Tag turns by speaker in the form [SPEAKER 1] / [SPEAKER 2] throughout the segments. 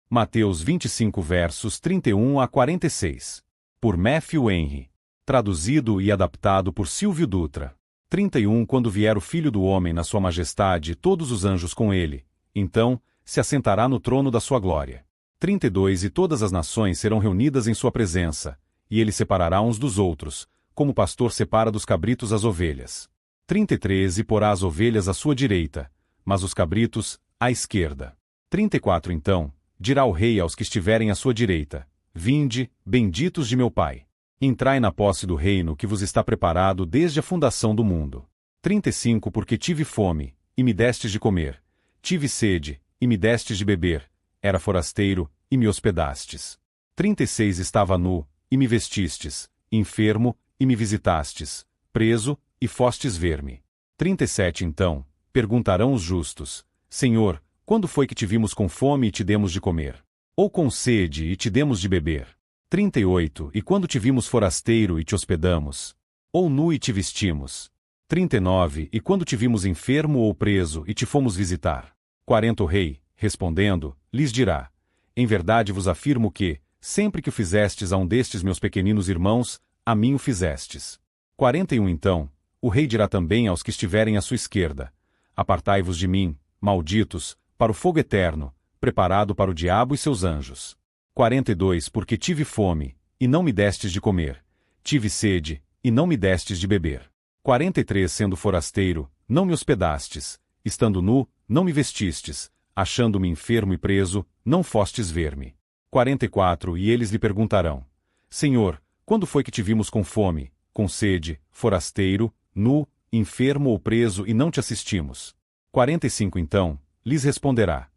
[SPEAKER 1] Mateus 25 versos 31 a 46. Por Matthew Henry. Traduzido e adaptado por Silvio Dutra. 31 Quando vier o Filho do Homem na sua majestade e todos os anjos com ele, então, se assentará no trono da sua glória. 32 E todas as nações serão reunidas em sua presença, e ele separará uns dos outros, como o pastor separa dos cabritos as ovelhas. 33 E porá as ovelhas à sua direita, mas os cabritos, à esquerda. 34 Então, dirá o rei aos que estiverem à sua direita: Vinde, benditos de meu Pai. Entrai na posse do reino que vos está preparado desde a fundação do mundo. 35 Porque tive fome, e me destes de comer. Tive sede, e me destes de beber. Era forasteiro, e me hospedastes. 36 Estava nu, e me vestistes. Enfermo, e me visitastes. Preso, e fostes ver-me. 37 Então, perguntarão os justos: Senhor, quando foi que te vimos com fome e te demos de comer? Ou com sede e te demos de beber? 38 E quando te vimos forasteiro e te hospedamos? Ou nu e te vestimos? 39 E quando te vimos enfermo ou preso e te fomos visitar? 40 O rei, respondendo, lhes dirá: Em verdade vos afirmo que, sempre que o fizestes a um destes meus pequeninos irmãos, a mim o fizestes. 41 Então, o rei dirá também aos que estiverem à sua esquerda: Apartai-vos de mim, malditos, para o fogo eterno, preparado para o diabo e seus anjos. 42 Porque tive fome, e não me destes de comer. Tive sede, e não me destes de beber. 43 Sendo forasteiro, não me hospedastes. Estando nu, não me vestistes. Achando-me enfermo e preso, não fostes ver-me. 44 E eles lhe perguntarão: Senhor, quando foi que te vimos com fome, com sede, forasteiro, nu, enfermo ou preso e não te assistimos? 45 Então, lhes responderá: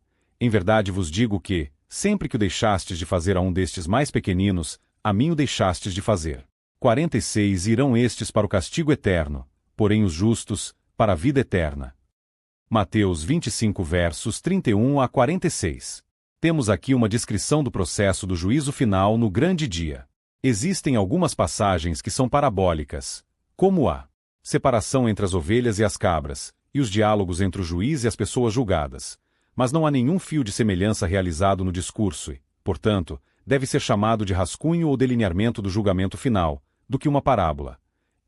[SPEAKER 1] Em verdade vos digo que, sempre que o deixastes de fazer a um destes mais pequeninos, a mim o deixastes de fazer. 46 Irão estes para o castigo eterno, porém os justos, para a vida eterna. Mateus 25 versos 31 a 46. Temos aqui uma descrição do processo do juízo final no grande dia. Existem algumas passagens que são parabólicas, como a separação entre as ovelhas e as cabras, e os diálogos entre o juiz e as pessoas julgadas. Mas não há nenhum fio de semelhança realizado no discurso e, portanto, deve ser chamado de rascunho ou delineamento do julgamento final, do que uma parábola.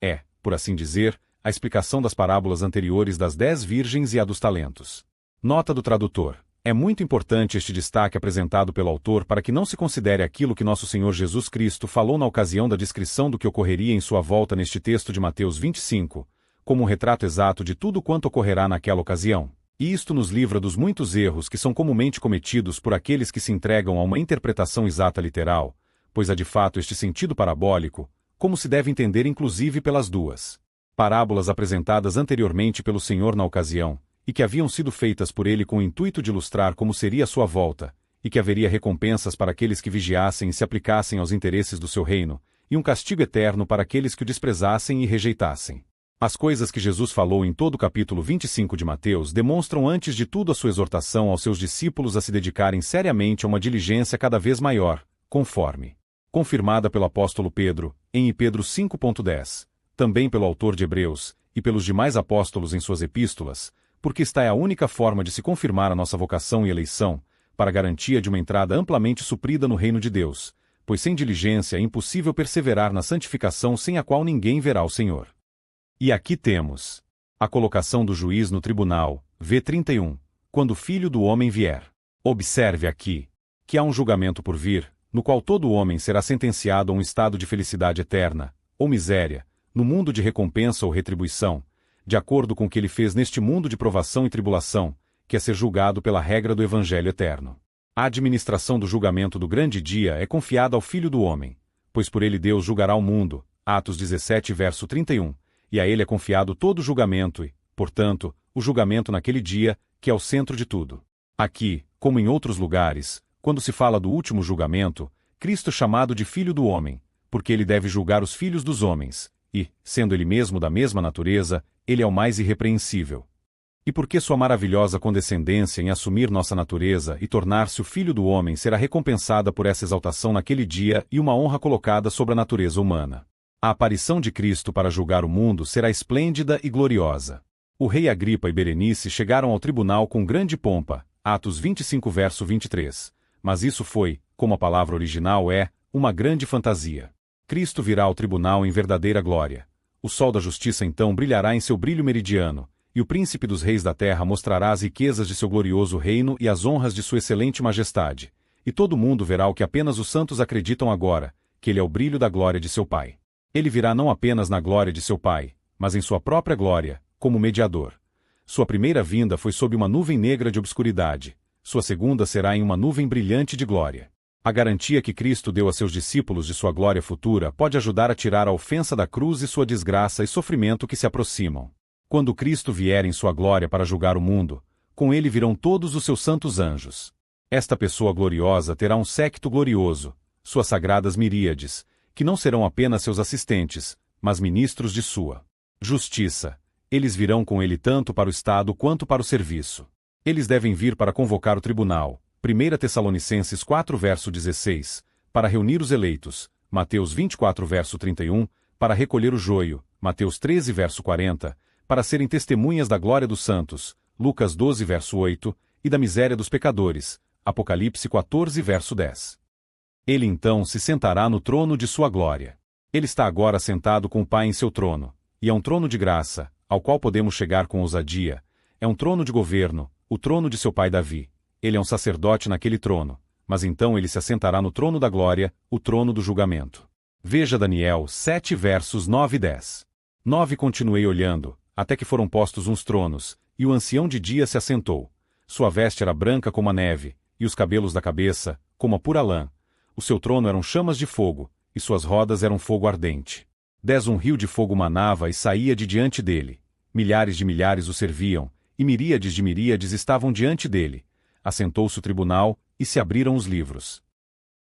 [SPEAKER 1] É, por assim dizer, a explicação das parábolas anteriores das 10 virgens e a dos talentos. Nota do tradutor. É muito importante este destaque apresentado pelo autor para que não se considere aquilo que nosso Senhor Jesus Cristo falou na ocasião da descrição do que ocorreria em sua volta neste texto de Mateus 25, como um retrato exato de tudo quanto ocorrerá naquela ocasião. E isto nos livra dos muitos erros que são comumente cometidos por aqueles que se entregam a uma interpretação exata literal, pois há de fato este sentido parabólico, como se deve entender inclusive pelas duas parábolas apresentadas anteriormente pelo Senhor na ocasião, e que haviam sido feitas por ele com o intuito de ilustrar como seria a sua volta, e que haveria recompensas para aqueles que vigiassem e se aplicassem aos interesses do seu reino, e um castigo eterno para aqueles que o desprezassem e rejeitassem. As coisas que Jesus falou em todo o capítulo 25 de Mateus demonstram antes de tudo a sua exortação aos seus discípulos a se dedicarem seriamente a uma diligência cada vez maior, conforme confirmada pelo apóstolo Pedro, em Pedro 5.10, também pelo autor de Hebreus, e pelos demais apóstolos em suas epístolas, porque esta é a única forma de se confirmar a nossa vocação e eleição, para a garantia de uma entrada amplamente suprida no reino de Deus, pois sem diligência é impossível perseverar na santificação sem a qual ninguém verá o Senhor. E aqui temos a colocação do juiz no tribunal, v. 31, quando o Filho do Homem vier. Observe aqui que há um julgamento por vir, no qual todo homem será sentenciado a um estado de felicidade eterna, ou miséria, no mundo de recompensa ou retribuição, de acordo com o que ele fez neste mundo de provação e tribulação, que é ser julgado pela regra do Evangelho eterno. A administração do julgamento do grande dia é confiada ao Filho do Homem, pois por ele Deus julgará o mundo, Atos 17 verso 31, e a ele é confiado todo o julgamento e, portanto, o julgamento naquele dia, que é o centro de tudo. Aqui, como em outros lugares, quando se fala do último julgamento, Cristo é chamado de Filho do Homem, porque ele deve julgar os filhos dos homens, e, sendo ele mesmo da mesma natureza, ele é o mais irrepreensível. E porque sua maravilhosa condescendência em assumir nossa natureza e tornar-se o Filho do Homem será recompensada por essa exaltação naquele dia e uma honra colocada sobre a natureza humana. A aparição de Cristo para julgar o mundo será esplêndida e gloriosa. O rei Agripa e Berenice chegaram ao tribunal com grande pompa, Atos 25 verso 23, Mas isso foi, como a palavra original é, uma grande fantasia. Cristo virá ao tribunal em verdadeira glória. O sol da justiça então brilhará em seu brilho meridiano, e o príncipe dos reis da terra mostrará as riquezas de seu glorioso reino e as honras de sua excelente majestade. E todo mundo verá o que apenas os santos acreditam agora, que ele é o brilho da glória de seu Pai. Ele virá não apenas na glória de seu Pai, mas em sua própria glória, como mediador. Sua primeira vinda foi sob uma nuvem negra de obscuridade. Sua segunda será em uma nuvem brilhante de glória. A garantia que Cristo deu a seus discípulos de sua glória futura pode ajudar a tirar a ofensa da cruz e sua desgraça e sofrimento que se aproximam. Quando Cristo vier em sua glória para julgar o mundo, com ele virão todos os seus santos anjos. Esta pessoa gloriosa terá um séquito glorioso, suas sagradas miríades, que não serão apenas seus assistentes, mas ministros de sua justiça. Eles virão com ele tanto para o Estado quanto para o serviço. Eles devem vir para convocar o tribunal, 1 Tessalonicenses 4 verso 16, para reunir os eleitos, Mateus 24 verso 31, para recolher o joio, Mateus 13 verso 40, para serem testemunhas da glória dos santos, Lucas 12 verso 8, e da miséria dos pecadores, Apocalipse 14 verso 10. Ele então se sentará no trono de sua glória. Ele está agora sentado com o Pai em seu trono, e é um trono de graça, ao qual podemos chegar com ousadia. É um trono de governo, o trono de seu pai Davi. Ele é um sacerdote naquele trono, mas então ele se assentará no trono da glória, o trono do julgamento. Veja Daniel 7 versos 9 e 10. 9 Continuei olhando, até que foram postos uns tronos, e o ancião de dia se assentou. Sua veste era branca como a neve, e os cabelos da cabeça, como a pura lã. O seu trono eram chamas de fogo, e suas rodas eram fogo ardente. 10 Um rio de fogo manava e saía de diante dele. Milhares de milhares o serviam, e miríades de miríades estavam diante dele. Assentou-se o tribunal, e se abriram os livros.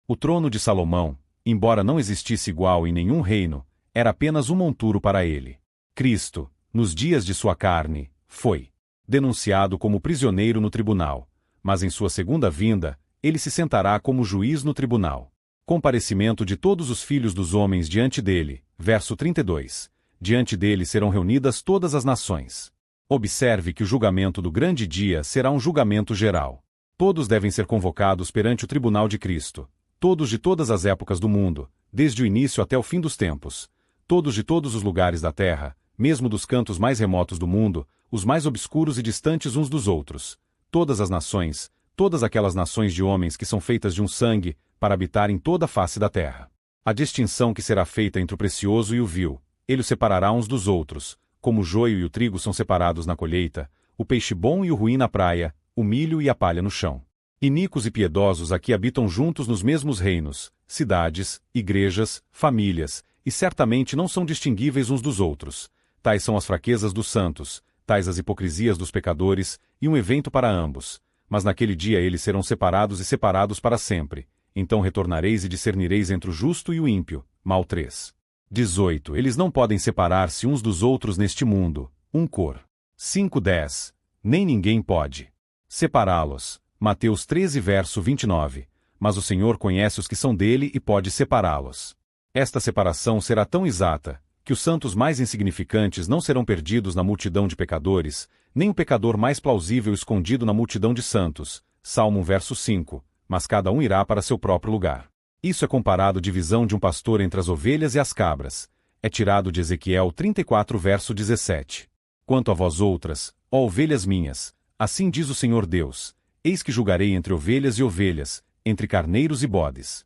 [SPEAKER 1] O trono de Salomão, embora não existisse igual em nenhum reino, era apenas um monturo para ele. Cristo, nos dias de sua carne, foi denunciado como prisioneiro no tribunal, mas em sua segunda vinda, ele se sentará como juiz no tribunal. Comparecimento de todos os filhos dos homens diante dele, verso 32. Diante dele serão reunidas todas as nações. Observe que o julgamento do grande dia será um julgamento geral. Todos devem ser convocados perante o tribunal de Cristo. Todos de todas as épocas do mundo, desde o início até o fim dos tempos. Todos de todos os lugares da terra, mesmo dos cantos mais remotos do mundo, os mais obscuros e distantes uns dos outros. Todas as nações, todas aquelas nações de homens que são feitas de um sangue, para habitar em toda a face da terra. A distinção que será feita entre o precioso e o vil, ele os separará uns dos outros, como o joio e o trigo são separados na colheita, o peixe bom e o ruim na praia, o milho e a palha no chão. Iníquos e piedosos aqui habitam juntos nos mesmos reinos, cidades, igrejas, famílias, e certamente não são distinguíveis uns dos outros. Tais são as fraquezas dos santos, tais as hipocrisias dos pecadores, e um evento para ambos. Mas naquele dia eles serão separados e separados para sempre. Então retornareis e discernireis entre o justo e o ímpio. Mal 3. 18 Eles não podem separar-se uns dos outros neste mundo. 1 Cor. 5:10. Nem ninguém pode separá-los. Mateus 13 verso 29. Mas o Senhor conhece os que são dele e pode separá-los. Esta separação será tão exata, que os santos mais insignificantes não serão perdidos na multidão de pecadores, nem o pecador mais plausível escondido na multidão de santos. Salmo 1 verso 5. Mas cada um irá para seu próprio lugar. Isso é comparado à divisão de um pastor entre as ovelhas e as cabras. É tirado de Ezequiel 34 verso 17. Quanto a vós outras, ó ovelhas minhas, assim diz o Senhor Deus, eis que julgarei entre ovelhas e ovelhas, entre carneiros e bodes.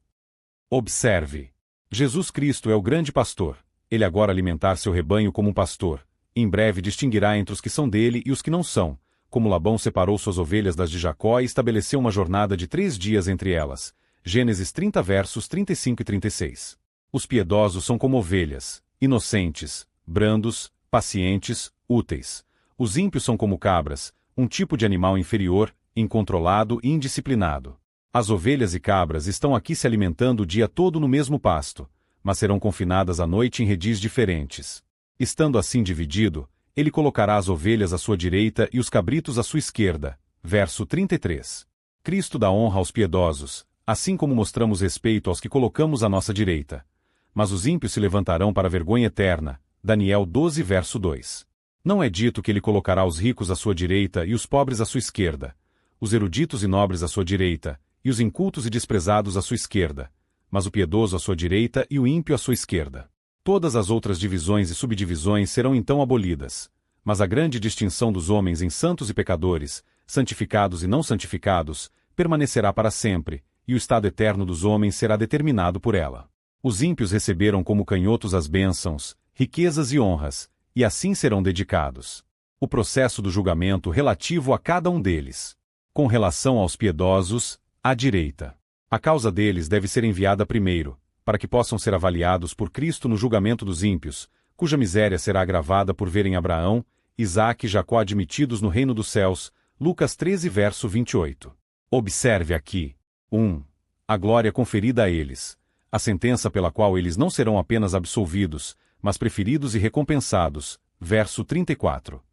[SPEAKER 1] Observe. Jesus Cristo é o grande pastor. Ele agora alimentar seu rebanho como um pastor. Em breve distinguirá entre os que são dele e os que não são, como Labão separou suas ovelhas das de Jacó e estabeleceu uma jornada de 3 dias entre elas. Gênesis 30 versos 35 e 36. Os piedosos são como ovelhas, inocentes, brandos, pacientes, úteis. Os ímpios são como cabras, um tipo de animal inferior, incontrolado e indisciplinado. As ovelhas e cabras estão aqui se alimentando o dia todo no mesmo pasto, mas serão confinadas à noite em redis diferentes. Estando assim dividido, ele colocará as ovelhas à sua direita e os cabritos à sua esquerda. Verso 33. Cristo dá honra aos piedosos, assim como mostramos respeito aos que colocamos à nossa direita. Mas os ímpios se levantarão para a vergonha eterna. Daniel 12 verso 2. Não é dito que ele colocará os ricos à sua direita e os pobres à sua esquerda, os eruditos e nobres à sua direita, e os incultos e desprezados à sua esquerda, mas o piedoso à sua direita e o ímpio à sua esquerda. Todas as outras divisões e subdivisões serão então abolidas, mas a grande distinção dos homens em santos e pecadores, santificados e não santificados, permanecerá para sempre, e o estado eterno dos homens será determinado por ela. Os ímpios receberam como canhotos as bênçãos, riquezas e honras, e assim serão dedicados. O processo do julgamento relativo a cada um deles. Com relação aos piedosos, à direita. A causa deles deve ser enviada primeiro, para que possam ser avaliados por Cristo no julgamento dos ímpios, cuja miséria será agravada por verem Abraão, Isaque e Jacó admitidos no reino dos céus, Lucas 13 verso 28. Observe aqui. 1. A glória conferida a eles. A sentença pela qual eles não serão apenas absolvidos, mas preferidos e recompensados. Verso 34.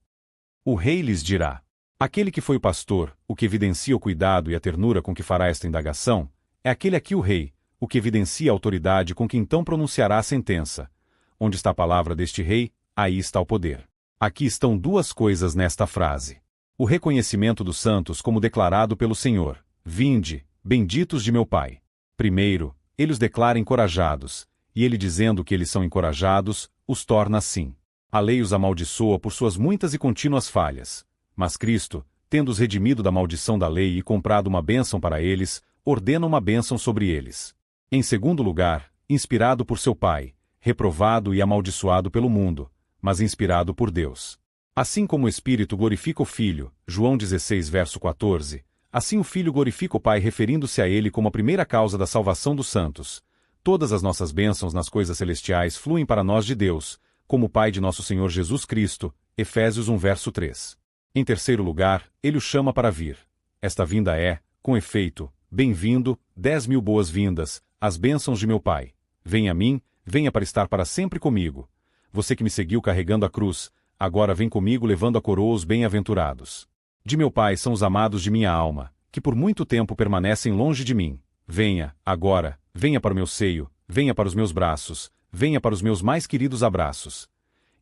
[SPEAKER 1] O rei lhes dirá. Aquele que foi o pastor, o que evidencia o cuidado e a ternura com que fará esta indagação, é aquele aqui o rei, o que evidencia a autoridade com que então pronunciará a sentença. Onde está a palavra deste rei, aí está o poder. Aqui estão duas coisas nesta frase. O reconhecimento dos santos como declarado pelo Senhor. Vinde, benditos de meu Pai. Primeiro, ele os declara encorajados, e ele dizendo que eles são encorajados, os torna assim. A lei os amaldiçoa por suas muitas e contínuas falhas. Mas Cristo, tendo-os redimido da maldição da lei e comprado uma bênção para eles, ordena uma bênção sobre eles. Em segundo lugar, inspirado por seu Pai, reprovado e amaldiçoado pelo mundo, mas inspirado por Deus. Assim como o Espírito glorifica o Filho, João 16 verso 14, assim o Filho glorifica o Pai referindo-se a ele como a primeira causa da salvação dos santos. Todas as nossas bênçãos nas coisas celestiais fluem para nós de Deus, como o Pai de nosso Senhor Jesus Cristo, Efésios 1 verso 3. Em terceiro lugar, ele o chama para vir. Esta vinda é, com efeito, bem-vindo, 10.000 boas-vindas, as bênçãos de meu Pai. Venha a mim, venha para estar para sempre comigo. Você que me seguiu carregando a cruz, agora vem comigo levando a coroa os bem-aventurados. De meu Pai são os amados de minha alma, que por muito tempo permanecem longe de mim. Venha, agora, venha para o meu seio, venha para os meus braços, venha para os meus mais queridos abraços.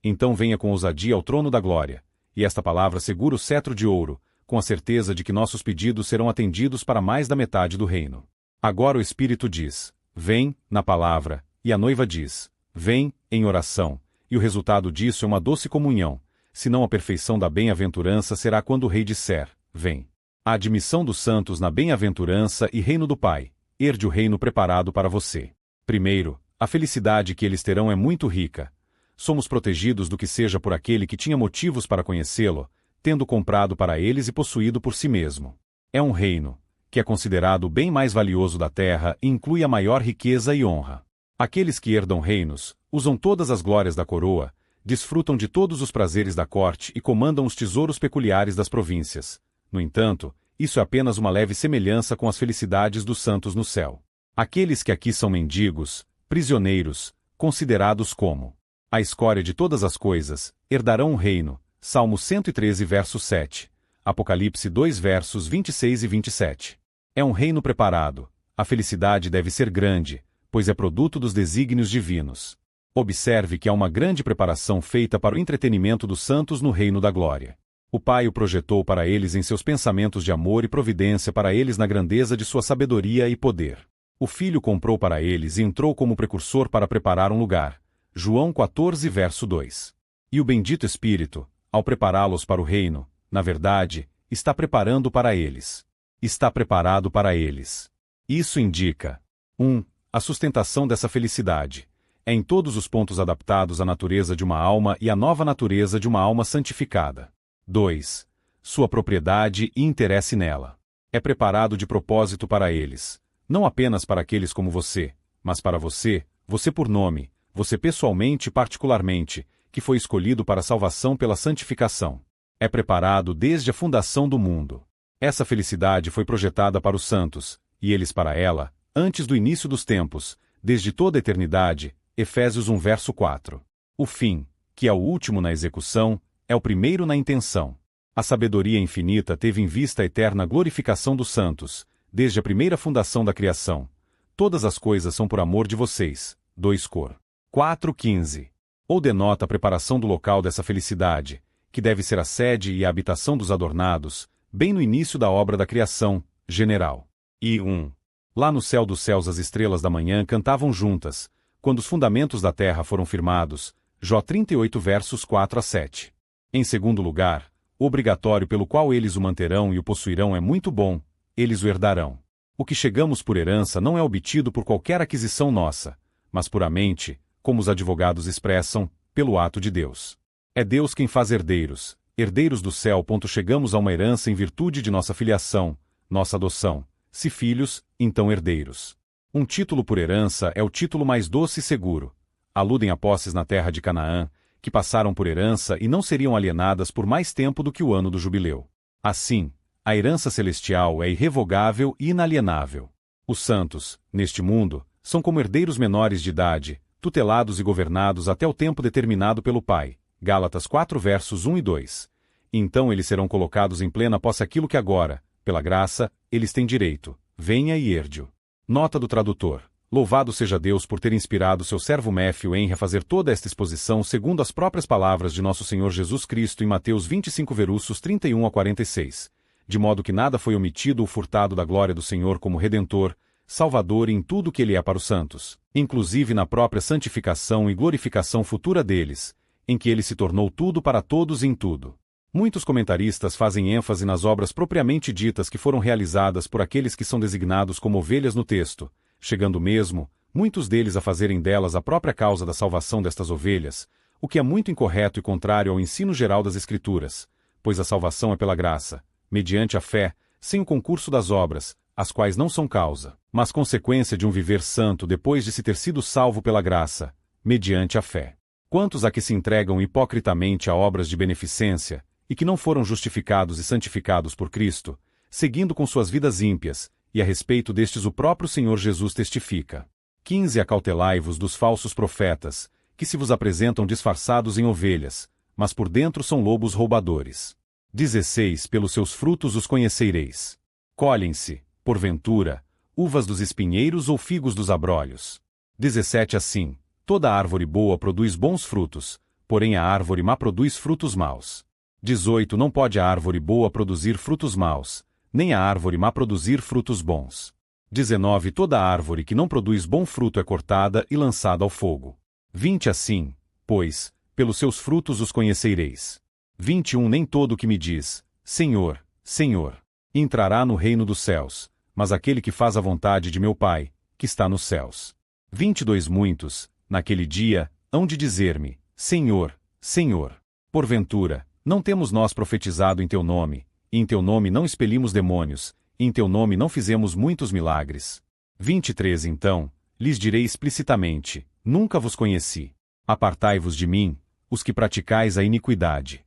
[SPEAKER 1] Então venha com ousadia ao trono da glória. E esta palavra segura o cetro de ouro, com a certeza de que nossos pedidos serão atendidos para mais da metade do reino. Agora o Espírito diz, vem, na palavra, e a noiva diz, vem, em oração, e o resultado disso é uma doce comunhão, senão a perfeição da bem-aventurança será quando o rei disser, vem. A admissão dos santos na bem-aventurança e reino do Pai, herde o reino preparado para você. Primeiro, a felicidade que eles terão é muito rica. Somos protegidos do que seja por aquele que tinha motivos para conhecê-lo, tendo comprado para eles e possuído por si mesmo. É um reino, que é considerado o bem mais valioso da terra e inclui a maior riqueza e honra. Aqueles que herdam reinos, usam todas as glórias da coroa, desfrutam de todos os prazeres da corte e comandam os tesouros peculiares das províncias. No entanto, isso é apenas uma leve semelhança com as felicidades dos santos no céu. Aqueles que aqui são mendigos, prisioneiros, considerados como a escória de todas as coisas, herdarão um reino. Salmo 113 verso 7. Apocalipse 2 versos 26 e 27. É um reino preparado. A felicidade deve ser grande, pois é produto dos desígnios divinos. Observe que há uma grande preparação feita para o entretenimento dos santos no reino da glória. O Pai o projetou para eles em seus pensamentos de amor e providência para eles na grandeza de sua sabedoria e poder. O Filho comprou para eles e entrou como precursor para preparar um lugar. João 14 verso 2. E o bendito Espírito, ao prepará-los para o reino, na verdade, está preparando para eles. Está preparado para eles. Isso indica 1. A sustentação dessa felicidade. É em todos os pontos adaptados à natureza de uma alma e à nova natureza de uma alma santificada. 2. Sua propriedade e interesse nela. É preparado de propósito para eles. Não apenas para aqueles como você, mas para você, você por nome, você pessoalmente e particularmente, que foi escolhido para a salvação pela santificação. É preparado desde a fundação do mundo. Essa felicidade foi projetada para os santos, e eles para ela, antes do início dos tempos, desde toda a eternidade, Efésios 1 verso 4. O fim, que é o último na execução, é o primeiro na intenção. A sabedoria infinita teve em vista a eterna glorificação dos santos, desde a primeira fundação da criação. Todas as coisas são por amor de vocês. 2 Cor. 4:15. Ou denota a preparação do local dessa felicidade, que deve ser a sede e a habitação dos adornados, bem no início da obra da criação, general. E 1. Lá no céu dos céus as estrelas da manhã cantavam juntas, quando os fundamentos da terra foram firmados. Jó 38 versos 4 a 7. Em segundo lugar, o obrigatório pelo qual eles o manterão e o possuirão é muito bom, eles o herdarão. O que chegamos por herança não é obtido por qualquer aquisição nossa, mas puramente, como os advogados expressam, pelo ato de Deus. É Deus quem faz herdeiros, herdeiros do céu. Chegamos a uma herança em virtude de nossa filiação, nossa adoção. Se filhos, então herdeiros. Um título por herança é o título mais doce e seguro. Aludem a posses na terra de Canaã, que passaram por herança e não seriam alienadas por mais tempo do que o ano do jubileu. Assim, a herança celestial é irrevogável e inalienável. Os santos, neste mundo, são como herdeiros menores de idade, tutelados e governados até o tempo determinado pelo Pai. Gálatas 4 versos 1 e 2. Então eles serão colocados em plena posse aquilo que agora, pela graça, eles têm direito. Venha e herde-o. Nota do tradutor. Louvado seja Deus por ter inspirado seu servo Matthew Henry a fazer toda esta exposição segundo as próprias palavras de nosso Senhor Jesus Cristo em Mateus 25 versos 31 a 46. De modo que nada foi omitido ou furtado da glória do Senhor como Redentor, Salvador em tudo que ele é para os santos, inclusive na própria santificação e glorificação futura deles, em que ele se tornou tudo para todos em tudo. Muitos comentaristas fazem ênfase nas obras propriamente ditas que foram realizadas por aqueles que são designados como ovelhas no texto, chegando mesmo, muitos deles a fazerem delas a própria causa da salvação destas ovelhas, o que é muito incorreto e contrário ao ensino geral das Escrituras, pois a salvação é pela graça, mediante a fé, sem o concurso das obras, as quais não são causa, mas consequência de um viver santo depois de se ter sido salvo pela graça, mediante a fé. Quantos há que se entregam hipocritamente a obras de beneficência, e que não foram justificados e santificados por Cristo, seguindo com suas vidas ímpias, e a respeito destes o próprio Senhor Jesus testifica. 15. Acautelai-vos dos falsos profetas, que se vos apresentam disfarçados em ovelhas, mas por dentro são lobos roubadores. 16. Pelos seus frutos os conhecereis. Colhem-se, porventura, uvas dos espinheiros ou figos dos abrolhos. 17. Assim, toda árvore boa produz bons frutos, porém a árvore má produz frutos maus. 18. Não pode a árvore boa produzir frutos maus, nem a árvore má produzir frutos bons. 19. Toda árvore que não produz bom fruto é cortada e lançada ao fogo. 20. Assim, pois, pelos seus frutos os conhecereis. 21. Nem todo o que me diz, Senhor, Senhor, entrará no reino dos céus, mas aquele que faz a vontade de meu Pai, que está nos céus. 22. Muitos, naquele dia, hão de dizer-me, Senhor, Senhor, porventura, não temos nós profetizado em teu nome, e em teu nome não expelimos demônios, e em teu nome não fizemos muitos milagres. 23. Então, lhes direi explicitamente, nunca vos conheci. Apartai-vos de mim, os que praticais a iniquidade.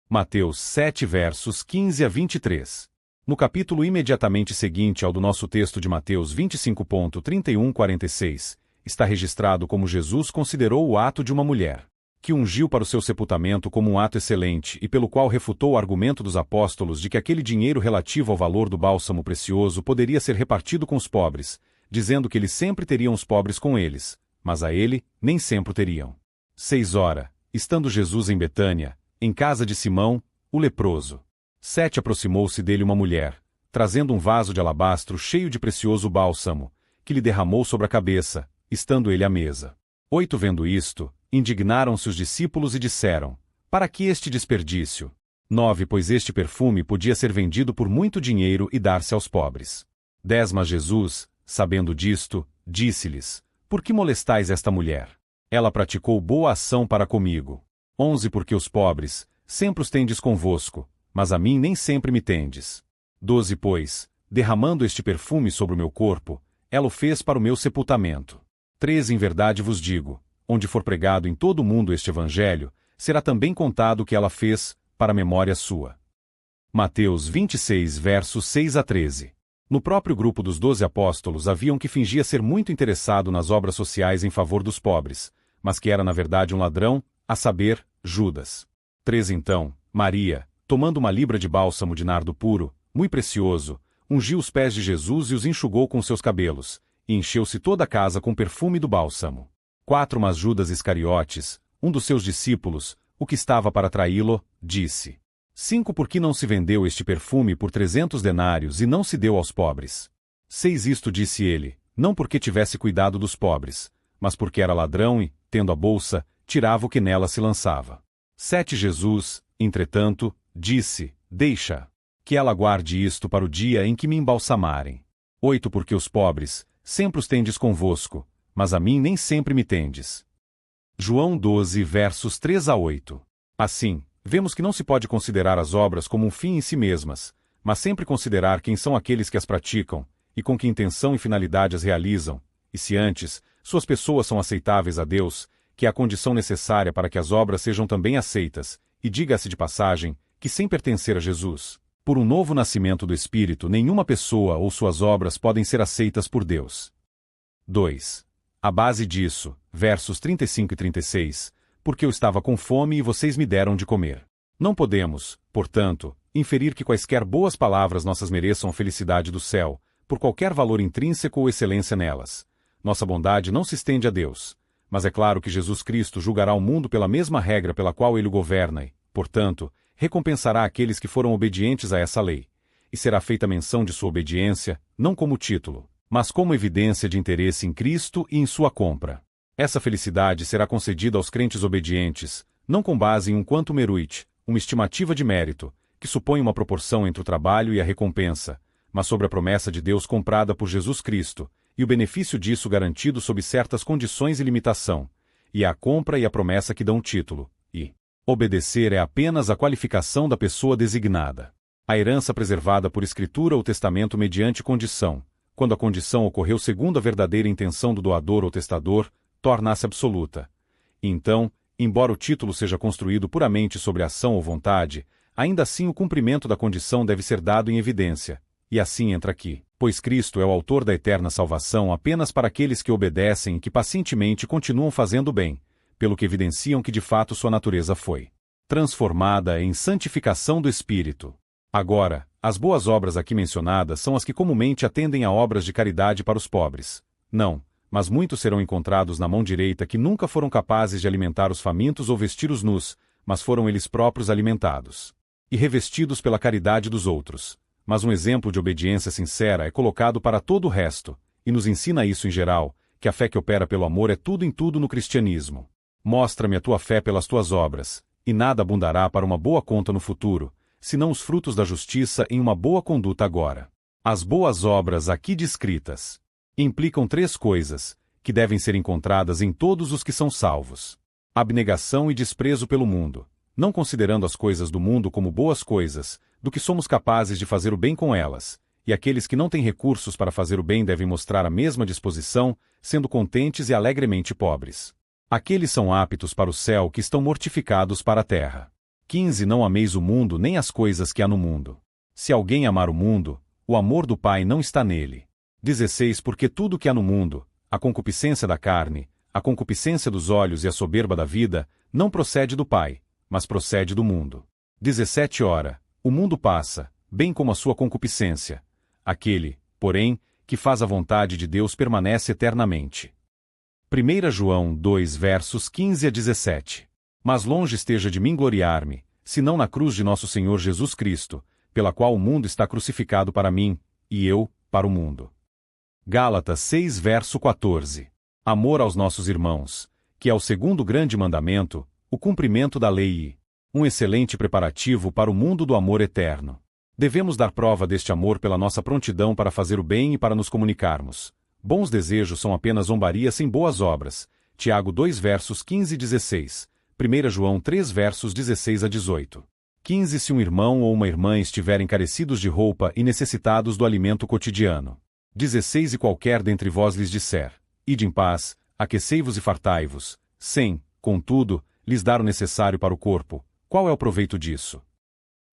[SPEAKER 1] Mateus 7 versos 15 a 23. No capítulo imediatamente seguinte ao do nosso texto de Mateus 25.31-46, está registrado como Jesus considerou o ato de uma mulher, que ungiu para o seu sepultamento como um ato excelente e pelo qual refutou o argumento dos apóstolos de que aquele dinheiro relativo ao valor do bálsamo precioso poderia ser repartido com os pobres, dizendo que eles sempre teriam os pobres com eles, mas a ele nem sempre teriam. 6 Ora, estando Jesus em Betânia, em casa de Simão, o leproso. 7 Aproximou-se dele uma mulher, trazendo um vaso de alabastro cheio de precioso bálsamo, que lhe derramou sobre a cabeça, estando ele à mesa. 8 Vendo isto, indignaram-se os discípulos e disseram, para que este desperdício? 9 Pois este perfume podia ser vendido por muito dinheiro e dar-se aos pobres. 10 Mas Jesus, sabendo disto, disse-lhes, por que molestais esta mulher? Ela praticou boa ação para comigo. 11 Porque os pobres, sempre os tendes convosco, mas a mim nem sempre me tendes. 12 Pois, derramando este perfume sobre o meu corpo, ela o fez para o meu sepultamento. 13 Em verdade vos digo, onde for pregado em todo o mundo este evangelho, será também contado o que ela fez, para a memória sua. Mateus 26 versos 6 a 13. No próprio grupo dos 12 apóstolos havia um que fingia ser muito interessado nas obras sociais em favor dos pobres, mas que era na verdade um ladrão, a saber, Judas. 13 Então, Maria, tomando uma libra de bálsamo de nardo puro, muito precioso, ungiu os pés de Jesus e os enxugou com seus cabelos, e encheu-se toda a casa com perfume do bálsamo. 4 Mas Judas Iscariotes, um dos seus discípulos, o que estava para traí-lo, disse: 5 Por que não se vendeu este perfume por 300 denários e não se deu aos pobres? 6 Isto disse ele, não porque tivesse cuidado dos pobres, mas porque era ladrão e, tendo a bolsa, tirava o que nela se lançava. 7 Jesus, entretanto, disse, deixa, que ela guarde isto para o dia em que me embalsamarem. 8 Porque os pobres, sempre os tendes convosco, mas a mim nem sempre me tendes. João 12 versos 3 a 8. Assim, vemos que não se pode considerar as obras como um fim em si mesmas, mas sempre considerar quem são aqueles que as praticam, e com que intenção e finalidade as realizam, e se antes, suas pessoas são aceitáveis a Deus, que é a condição necessária para que as obras sejam também aceitas, e diga-se de passagem, que sem pertencer a Jesus, por um novo nascimento do Espírito, nenhuma pessoa ou suas obras podem ser aceitas por Deus. 2. A base disso, versos 35 e 36, porque eu estava com fome e vocês me deram de comer. Não podemos, portanto, inferir que quaisquer boas palavras nossas mereçam a felicidade do céu, por qualquer valor intrínseco ou excelência nelas. Nossa bondade não se estende a Deus, mas é claro que Jesus Cristo julgará o mundo pela mesma regra pela qual ele o governa e, portanto, recompensará aqueles que foram obedientes a essa lei. E será feita menção de sua obediência, não como título, mas como evidência de interesse em Cristo e em sua compra. Essa felicidade será concedida aos crentes obedientes, não com base em um quantum eruit, uma estimativa de mérito, que supõe uma proporção entre o trabalho e a recompensa, mas sobre a promessa de Deus comprada por Jesus Cristo, e o benefício disso garantido sob certas condições e limitação, e a compra e a promessa que dão título, e obedecer é apenas a qualificação da pessoa designada. A herança preservada por escritura ou testamento mediante condição, quando a condição ocorreu segundo a verdadeira intenção do doador ou testador, torna-se absoluta. E então, embora o título seja construído puramente sobre ação ou vontade, ainda assim o cumprimento da condição deve ser dado em evidência. E assim entra aqui, pois Cristo é o autor da eterna salvação apenas para aqueles que obedecem e que pacientemente continuam fazendo o bem, pelo que evidenciam que de fato sua natureza foi transformada em santificação do Espírito. Agora, as boas obras aqui mencionadas são as que comumente atendem a obras de caridade para os pobres. Não, mas muitos serão encontrados na mão direita que nunca foram capazes de alimentar os famintos ou vestir os nus, mas foram eles próprios alimentados e revestidos pela caridade dos outros. Mas um exemplo de obediência sincera é colocado para todo o resto, e nos ensina isso em geral, que a fé que opera pelo amor é tudo em tudo no cristianismo. Mostra-me a tua fé pelas tuas obras, e nada abundará para uma boa conta no futuro, senão os frutos da justiça em uma boa conduta agora. As boas obras aqui descritas implicam 3 coisas, que devem ser encontradas em todos os que são salvos: abnegação e desprezo pelo mundo, não considerando as coisas do mundo como boas coisas, do que somos capazes de fazer o bem com elas, e aqueles que não têm recursos para fazer o bem devem mostrar a mesma disposição, sendo contentes e alegremente pobres. Aqueles são aptos para o céu que estão mortificados para a terra. 15 Não ameis o mundo nem as coisas que há no mundo. Se alguém amar o mundo, o amor do Pai não está nele. 16 Porque tudo que há no mundo, a concupiscência da carne, a concupiscência dos olhos e a soberba da vida, não procede do Pai, mas procede do mundo. 17 Ora, o mundo passa, bem como a sua concupiscência. Aquele, porém, que faz a vontade de Deus permanece eternamente. 1 João 2 versos 15 a 17. Mas longe esteja de mim gloriar-me, senão na cruz de nosso Senhor Jesus Cristo, pela qual o mundo está crucificado para mim, e eu, para o mundo. Gálatas 6 verso 14. Amor aos nossos irmãos, que é o segundo grande mandamento, o cumprimento da lei e um excelente preparativo para o mundo do amor eterno. Devemos dar prova deste amor pela nossa prontidão para fazer o bem e para nos comunicarmos. Bons desejos são apenas zombaria sem boas obras. Tiago 2 versos 15 e 16. 1 João 3 versos 16 a 18. 15 Se um irmão ou uma irmã estiverem carecidos de roupa e necessitados do alimento cotidiano. 16 E qualquer dentre vós lhes disser: ide em paz, aquecei-vos e fartai-vos, sem, contudo, lhes dar o necessário para o corpo, qual é o proveito disso?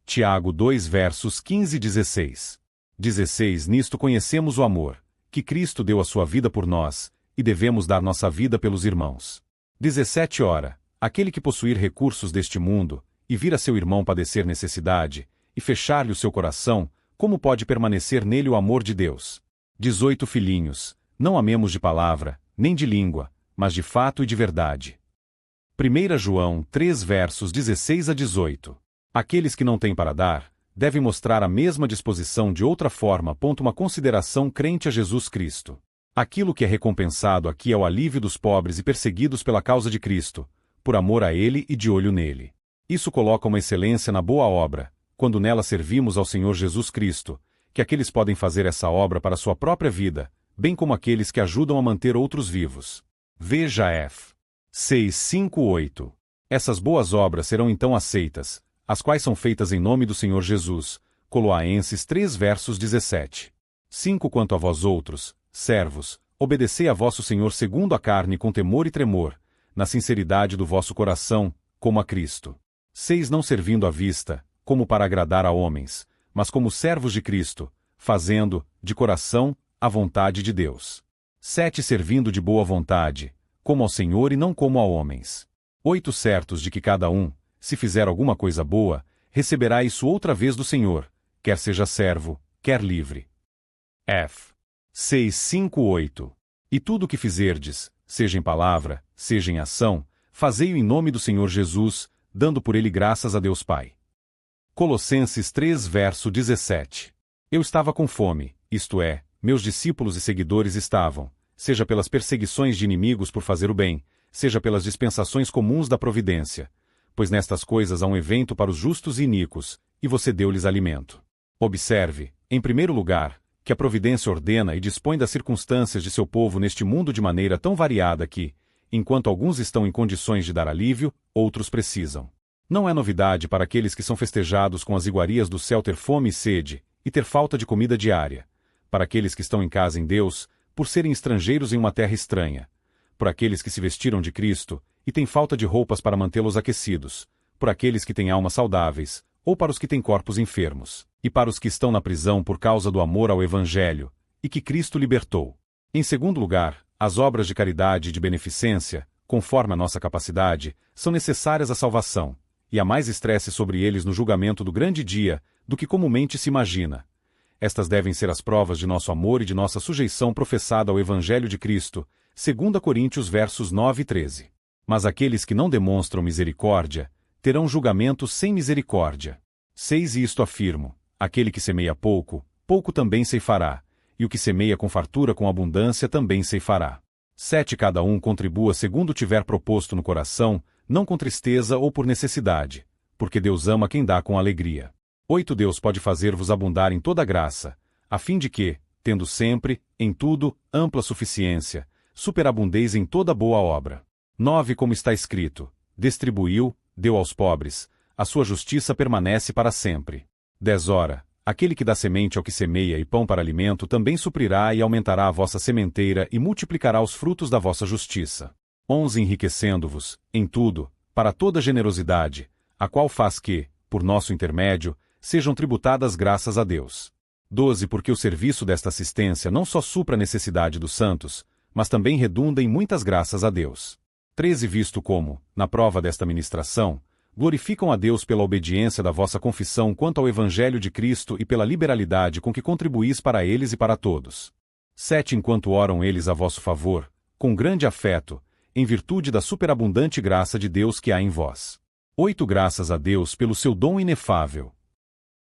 [SPEAKER 1] Tiago 2 versos 15 e 16. 16 Nisto conhecemos o amor, que Cristo deu a sua vida por nós, e devemos dar nossa vida pelos irmãos. 17 Ora, aquele que possuir recursos deste mundo, e vir a seu irmão padecer necessidade, e fechar-lhe o seu coração, como pode permanecer nele o amor de Deus? 18 Filhinhos, não amemos de palavra, nem de língua, mas de fato e de verdade. 1 João 3 versos 16 a 18. Aqueles que não têm para dar, deve mostrar a mesma disposição de outra forma. Uma consideração crente a Jesus Cristo. Aquilo que é recompensado aqui é o alívio dos pobres e perseguidos pela causa de Cristo, por amor a Ele e de olho nele. Isso coloca uma excelência na boa obra, quando nela servimos ao Senhor Jesus Cristo, que aqueles podem fazer essa obra para sua própria vida, bem como aqueles que ajudam a manter outros vivos. Veja F. 6:5-8. Essas boas obras serão então aceitas, as quais são feitas em nome do Senhor Jesus. Coloenses 3 versos 17. 5 Quanto a vós outros, servos, obedecei a vosso Senhor segundo a carne com temor e tremor, na sinceridade do vosso coração, como a Cristo. 6 Não servindo à vista, como para agradar a homens, mas como servos de Cristo, fazendo, de coração, a vontade de Deus. 7 Servindo de boa vontade, como ao Senhor e não como a homens. 8 Certos de que cada um, se fizer alguma coisa boa, receberá isso outra vez do Senhor, quer seja servo, quer livre. F. 6:5-8. E tudo o que fizerdes, seja em palavra, seja em ação, fazei-o em nome do Senhor Jesus, dando por ele graças a Deus Pai. Colossenses 3 verso 17. Eu estava com fome, isto é, meus discípulos e seguidores estavam, seja pelas perseguições de inimigos por fazer o bem, seja pelas dispensações comuns da providência, pois nestas coisas há um evento para os justos e iníquos, e você deu-lhes alimento. Observe, em primeiro lugar, que a providência ordena e dispõe das circunstâncias de seu povo neste mundo de maneira tão variada que, enquanto alguns estão em condições de dar alívio, outros precisam. Não é novidade para aqueles que são festejados com as iguarias do céu ter fome e sede, e ter falta de comida diária. Para aqueles que estão em casa em Deus, por serem estrangeiros em uma terra estranha. Por aqueles que se vestiram de Cristo, e têm falta de roupas para mantê-los aquecidos. Por aqueles que têm almas saudáveis, ou para os que têm corpos enfermos, e para os que estão na prisão por causa do amor ao Evangelho, e que Cristo libertou. Em segundo lugar, as obras de caridade e de beneficência, conforme a nossa capacidade, são necessárias à salvação, e há mais estresse sobre eles no julgamento do grande dia, do que comumente se imagina. Estas devem ser as provas de nosso amor e de nossa sujeição professada ao Evangelho de Cristo, 2 Coríntios versos 9 e 13. Mas aqueles que não demonstram misericórdia, terão julgamento sem misericórdia. 6 E isto afirmo, aquele que semeia pouco, pouco também ceifará, e o que semeia com fartura com abundância também ceifará. 7 Cada um contribua segundo tiver proposto no coração, não com tristeza ou por necessidade, porque Deus ama quem dá com alegria. 8 Deus pode fazer-vos abundar em toda graça, a fim de que, tendo sempre, em tudo, ampla suficiência, superabundeis em toda boa obra. 9 Como está escrito, distribuiu, deu aos pobres, a sua justiça permanece para sempre. 10 Ora, aquele que dá semente ao que semeia e pão para alimento também suprirá e aumentará a vossa sementeira e multiplicará os frutos da vossa justiça. 11 Enriquecendo-vos, em tudo, para toda generosidade, a qual faz que, por nosso intermédio, sejam tributadas graças a Deus. 12 Porque o serviço desta assistência não só supra a necessidade dos santos, mas também redunda em muitas graças a Deus. 13 Visto como, na prova desta ministração, glorificam a Deus pela obediência da vossa confissão quanto ao Evangelho de Cristo e pela liberalidade com que contribuís para eles e para todos. 7 Enquanto oram eles a vosso favor, com grande afeto, em virtude da superabundante graça de Deus que há em vós. 8 Graças a Deus pelo seu dom inefável.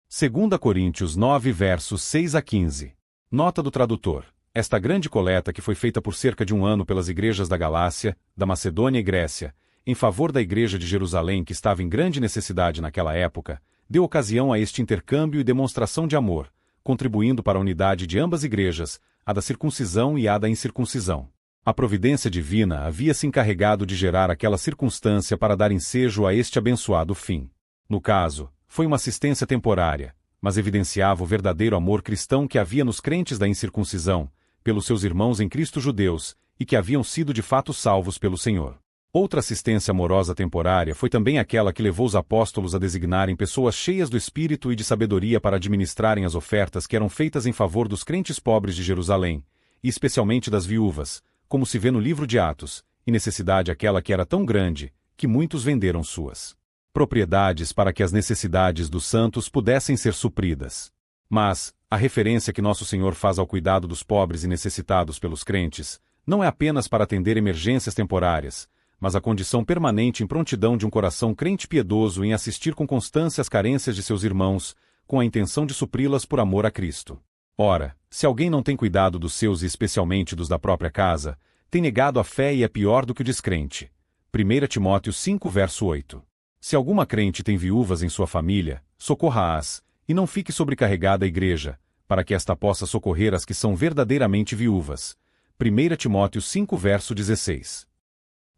[SPEAKER 1] 2 Coríntios 9 versos 6 a 15. Nota do tradutor. Esta grande coleta que foi feita por cerca de um ano pelas igrejas da Galácia, da Macedônia e Grécia, em favor da igreja de Jerusalém que estava em grande necessidade naquela época, deu ocasião a este intercâmbio e demonstração de amor, contribuindo para a unidade de ambas igrejas, a da circuncisão e a da incircuncisão. A providência divina havia se encarregado de gerar aquela circunstância para dar ensejo a este abençoado fim. No caso, foi uma assistência temporária, mas evidenciava o verdadeiro amor cristão que havia nos crentes da incircuncisão, pelos seus irmãos em Cristo judeus, e que haviam sido de fato salvos pelo Senhor. Outra assistência amorosa temporária foi também aquela que levou os apóstolos a designarem pessoas cheias do Espírito e de sabedoria para administrarem as ofertas que eram feitas em favor dos crentes pobres de Jerusalém, e especialmente das viúvas, como se vê no livro de Atos, e necessidade aquela que era tão grande, que muitos venderam suas propriedades para que as necessidades dos santos pudessem ser supridas. Mas, a referência que nosso Senhor faz ao cuidado dos pobres e necessitados pelos crentes, não é apenas para atender emergências temporárias, mas a condição permanente em prontidão de um coração crente piedoso em assistir com constância as carências de seus irmãos, com a intenção de supri-las por amor a Cristo. Ora, se alguém não tem cuidado dos seus e especialmente dos da própria casa, tem negado a fé e é pior do que o descrente. 1 Timóteo 5 verso 8. Se alguma crente tem viúvas em sua família, socorra-as, e não fique sobrecarregada a igreja, para que esta possa socorrer as que são verdadeiramente viúvas. 1 Timóteo 5 verso 16.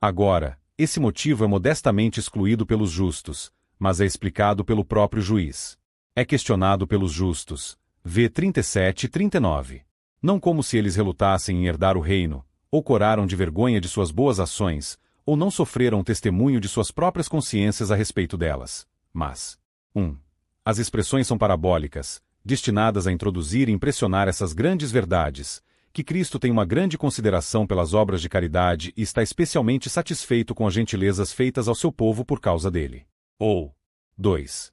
[SPEAKER 1] Agora, esse motivo é modestamente excluído pelos justos, mas é explicado pelo próprio juiz. É questionado pelos justos. V 37 e 39. Não como se eles relutassem em herdar o reino, ou coraram de vergonha de suas boas ações, ou não sofreram testemunho de suas próprias consciências a respeito delas. Mas 1. As expressões são parabólicas, destinadas a introduzir e impressionar essas grandes verdades, que Cristo tem uma grande consideração pelas obras de caridade e está especialmente satisfeito com as gentilezas feitas ao seu povo por causa dele. Ou 2.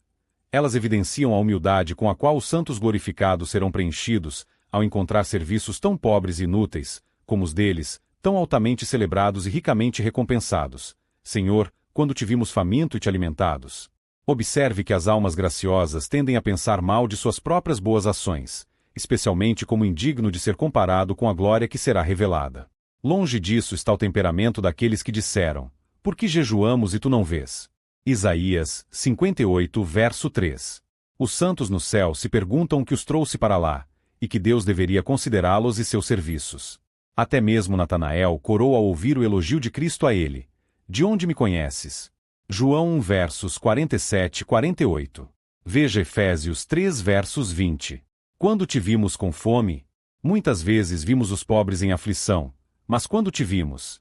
[SPEAKER 1] Elas evidenciam a humildade com a qual os santos glorificados serão preenchidos, ao encontrar serviços tão pobres e inúteis, como os deles, tão altamente celebrados e ricamente recompensados. Senhor, quando te vimos faminto e te alimentados. Observe que as almas graciosas tendem a pensar mal de suas próprias boas ações, especialmente como indigno de ser comparado com a glória que será revelada. Longe disso está o temperamento daqueles que disseram: por que jejuamos e tu não vês? Isaías 58 verso 3. Os santos no céu se perguntam o que os trouxe para lá, e que Deus deveria considerá-los e seus serviços. Até mesmo Natanael corou ao ouvir o elogio de Cristo a ele. De onde me conheces? João 1 versos 47 e 48. Veja Efésios 3 versos 20. Quando te vimos com fome, muitas vezes vimos os pobres em aflição, mas quando te vimos.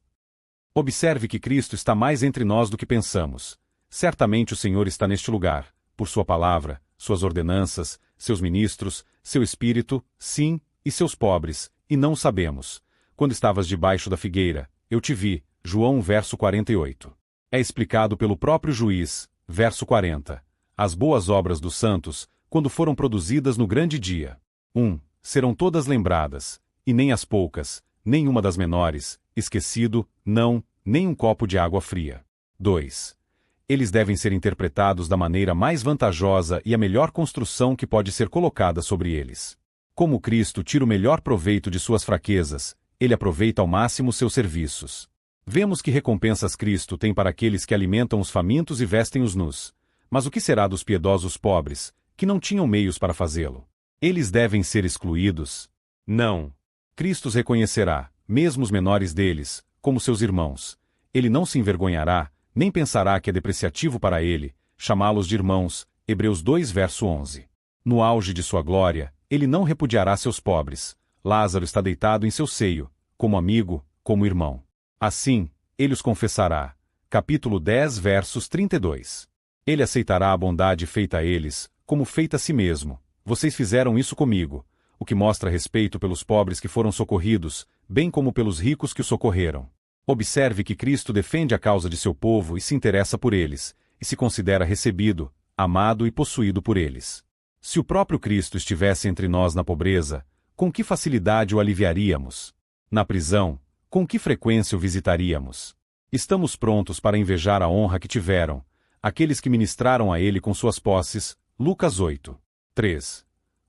[SPEAKER 1] Observe que Cristo está mais entre nós do que pensamos. Certamente o Senhor está neste lugar, por sua palavra, suas ordenanças, seus ministros, seu espírito, sim, e seus pobres, e não o sabemos. Quando estavas debaixo da figueira, eu te vi. João 1 verso 48. É explicado pelo próprio juiz, verso 40. As boas obras dos santos, quando foram produzidas no grande dia. 1. Serão todas lembradas, e nem as poucas, nem uma das menores, esquecido, não, nem um copo de água fria. 2. Eles devem ser interpretados da maneira mais vantajosa e a melhor construção que pode ser colocada sobre eles. Como Cristo tira o melhor proveito de suas fraquezas, ele aproveita ao máximo seus serviços. Vemos que recompensas Cristo tem para aqueles que alimentam os famintos e vestem os nus. Mas o que será dos piedosos pobres, que não tinham meios para fazê-lo? Eles devem ser excluídos? Não. Cristo os reconhecerá, mesmo os menores deles, como seus irmãos. Ele não se envergonhará, nem pensará que é depreciativo para ele, chamá-los de irmãos. Hebreus 2 verso 11. No auge de sua glória, ele não repudiará seus pobres. Lázaro está deitado em seu seio, como amigo, como irmão. Assim, ele os confessará. Capítulo 10 versos 32. Ele aceitará a bondade feita a eles, como feita a si mesmo. Vocês fizeram isso comigo, o que mostra respeito pelos pobres que foram socorridos, bem como pelos ricos que o socorreram. Observe que Cristo defende a causa de seu povo e se interessa por eles, e se considera recebido, amado e possuído por eles. Se o próprio Cristo estivesse entre nós na pobreza, com que facilidade o aliviaríamos? Na prisão, com que frequência o visitaríamos? Estamos prontos para invejar a honra que tiveram aqueles que ministraram a ele com suas posses. Lucas 8. 3.